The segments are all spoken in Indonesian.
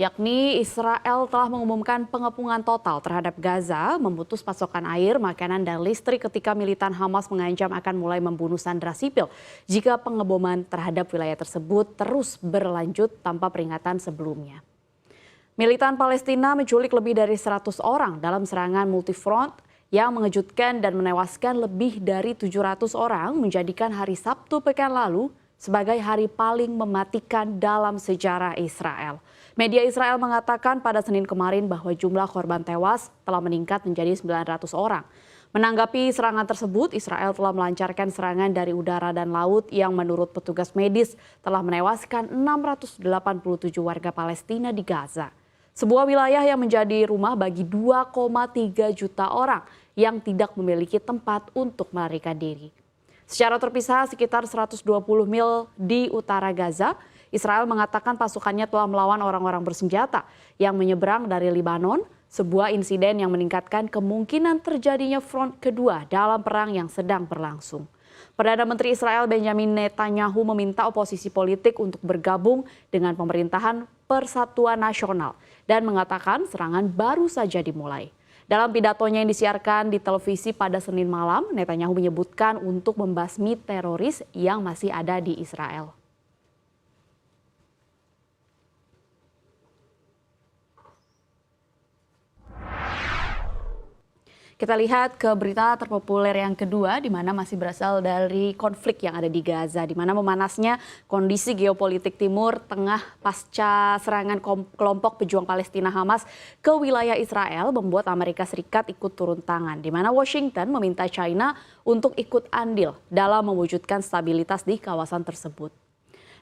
yakni Israel telah mengumumkan pengepungan total terhadap Gaza, memutus pasokan air, makanan, dan listrik ketika militan Hamas mengancam akan mulai membunuh sandera sipil jika pengeboman terhadap wilayah tersebut terus berlanjut tanpa peringatan sebelumnya. Militan Palestina menculik lebih dari 100 orang dalam serangan multifront yang mengejutkan dan menewaskan lebih dari 700 orang, menjadikan hari Sabtu pekan lalu sebagai hari paling mematikan dalam sejarah Israel. Media Israel mengatakan pada Senin kemarin bahwa jumlah korban tewas telah meningkat menjadi 900 orang. Menanggapi serangan tersebut, Israel telah melancarkan serangan dari udara dan laut yang menurut petugas medis telah menewaskan 687 warga Palestina di Gaza. Sebuah wilayah yang menjadi rumah bagi 2,3 juta orang yang tidak memiliki tempat untuk melarikan diri. Secara terpisah sekitar 120 mil di utara Gaza, Israel mengatakan pasukannya telah melawan orang-orang bersenjata yang menyeberang dari Lebanon, sebuah insiden yang meningkatkan kemungkinan terjadinya front kedua dalam perang yang sedang berlangsung. Perdana Menteri Israel Benjamin Netanyahu meminta oposisi politik untuk bergabung dengan pemerintahan Persatuan Nasional dan mengatakan serangan baru saja dimulai. Dalam pidatonya yang disiarkan di televisi pada Senin malam, Netanyahu menyebutkan untuk membasmi teroris yang masih ada di Israel. Kita lihat ke berita terpopuler yang kedua, di mana masih berasal dari konflik yang ada di Gaza, di mana memanasnya kondisi geopolitik Timur Tengah pasca serangan kelompok pejuang Palestina Hamas ke wilayah Israel membuat Amerika Serikat ikut turun tangan, di mana Washington meminta China untuk ikut andil dalam mewujudkan stabilitas di kawasan tersebut.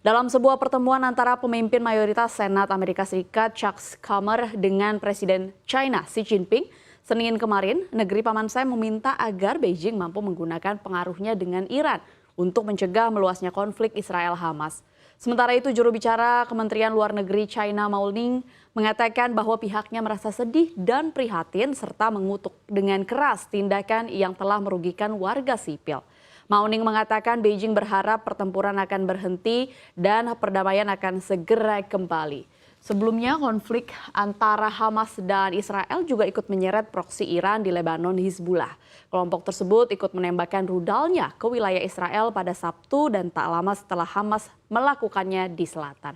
Dalam sebuah pertemuan antara pemimpin mayoritas Senat Amerika Serikat Chuck Schumer dengan Presiden China Xi Jinping, Senin kemarin, negeri Paman Sam meminta agar Beijing mampu menggunakan pengaruhnya dengan Iran untuk mencegah meluasnya konflik Israel-Hamas. Sementara itu, juru bicara Kementerian Luar Negeri China Mao Ning mengatakan bahwa pihaknya merasa sedih dan prihatin serta mengutuk dengan keras tindakan yang telah merugikan warga sipil. Mao Ning mengatakan Beijing berharap pertempuran akan berhenti dan perdamaian akan segera kembali. Sebelumnya, konflik antara Hamas dan Israel juga ikut menyeret proksi Iran di Lebanon Hizbullah. Kelompok tersebut ikut menembakkan rudalnya ke wilayah Israel pada Sabtu dan tak lama setelah Hamas melakukannya di selatan.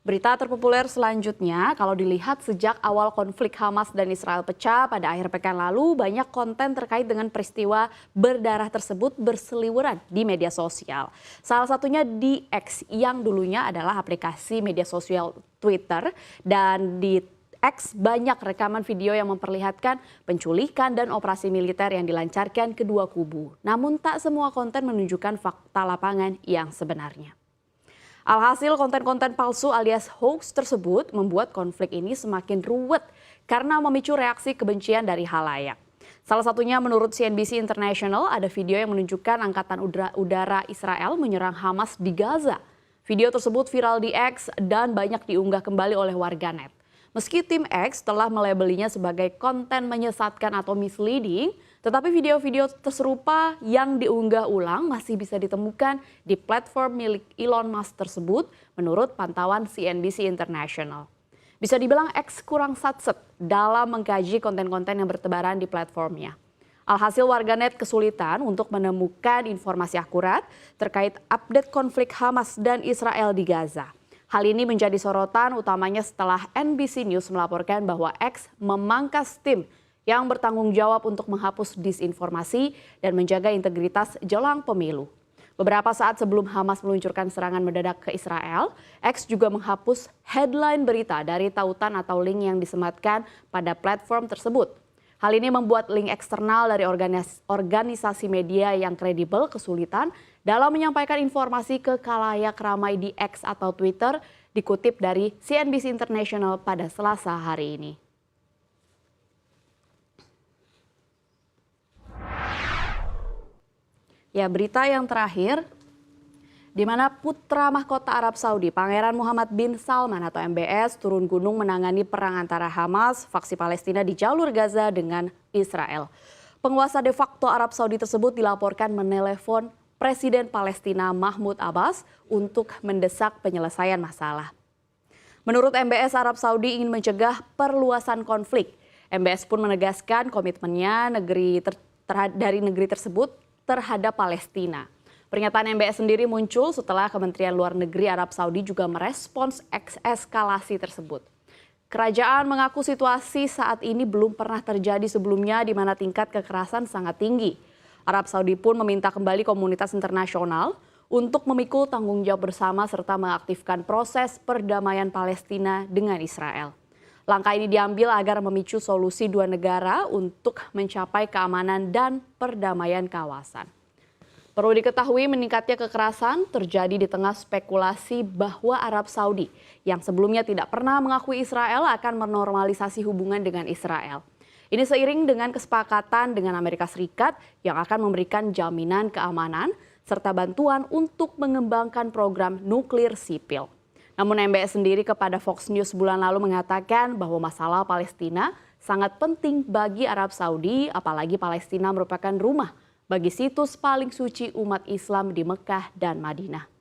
Berita terpopuler selanjutnya, kalau dilihat sejak awal konflik Hamas dan Israel pecah pada akhir pekan lalu, banyak konten terkait dengan peristiwa berdarah tersebut berseliweran di media sosial. Salah satunya di X yang dulunya adalah aplikasi media sosial Twitter, dan di X banyak rekaman video yang memperlihatkan penculikan dan operasi militer yang dilancarkan kedua kubu. Namun tak semua konten menunjukkan fakta lapangan yang sebenarnya. Alhasil konten-konten palsu alias hoax tersebut membuat konflik ini semakin ruwet karena memicu reaksi kebencian dari halayak. Salah satunya menurut CNBC International ada video yang menunjukkan angkatan udara Israel menyerang Hamas di Gaza. Video tersebut viral di X dan banyak diunggah kembali oleh warganet. Meski tim X telah melabelinya sebagai konten menyesatkan atau misleading, tetapi video-video serupa yang diunggah ulang masih bisa ditemukan di platform milik Elon Musk tersebut menurut pantauan CNBC International. Bisa dibilang X kurang satset dalam mengkaji konten-konten yang bertebaran di platformnya. Alhasil warganet kesulitan untuk menemukan informasi akurat terkait update konflik Hamas dan Israel di Gaza. Hal ini menjadi sorotan utamanya setelah NBC News melaporkan bahwa X memangkas tim yang bertanggung jawab untuk menghapus disinformasi dan menjaga integritas jelang pemilu. Beberapa saat sebelum Hamas meluncurkan serangan mendadak ke Israel, X juga menghapus headline berita dari tautan atau link yang disematkan pada platform tersebut. Hal ini membuat link eksternal dari organisasi media yang kredibel kesulitan dalam menyampaikan informasi ke khalayak ramai di X atau Twitter, dikutip dari CNBC International pada Selasa hari ini. Ya, berita yang terakhir, di mana putra mahkota Arab Saudi, Pangeran Muhammad bin Salman atau MBS, turun gunung menangani perang antara Hamas, faksi Palestina di jalur Gaza dengan Israel. Penguasa de facto Arab Saudi tersebut dilaporkan menelepon Presiden Palestina Mahmud Abbas untuk mendesak penyelesaian masalah. Menurut MBS, Arab Saudi ingin mencegah perluasan konflik. MBS pun menegaskan komitmennya dari negeri tersebut terhadap Palestina. Pernyataan MBS sendiri muncul setelah Kementerian Luar Negeri Arab Saudi juga merespons eskalasi tersebut. Kerajaan mengaku situasi saat ini belum pernah terjadi sebelumnya di mana tingkat kekerasan sangat tinggi. Arab Saudi pun meminta kembali komunitas internasional untuk memikul tanggung jawab bersama serta mengaktifkan proses perdamaian Palestina dengan Israel. Langkah ini diambil agar memicu solusi dua negara untuk mencapai keamanan dan perdamaian kawasan. Perlu diketahui meningkatnya kekerasan terjadi di tengah spekulasi bahwa Arab Saudi yang sebelumnya tidak pernah mengakui Israel akan menormalisasi hubungan dengan Israel. Ini seiring dengan kesepakatan dengan Amerika Serikat yang akan memberikan jaminan keamanan serta bantuan untuk mengembangkan program nuklir sipil. Namun MBS sendiri kepada Fox News bulan lalu mengatakan bahwa masalah Palestina sangat penting bagi Arab Saudi, apalagi Palestina merupakan rumah bagi situs paling suci umat Islam di Mekah dan Madinah.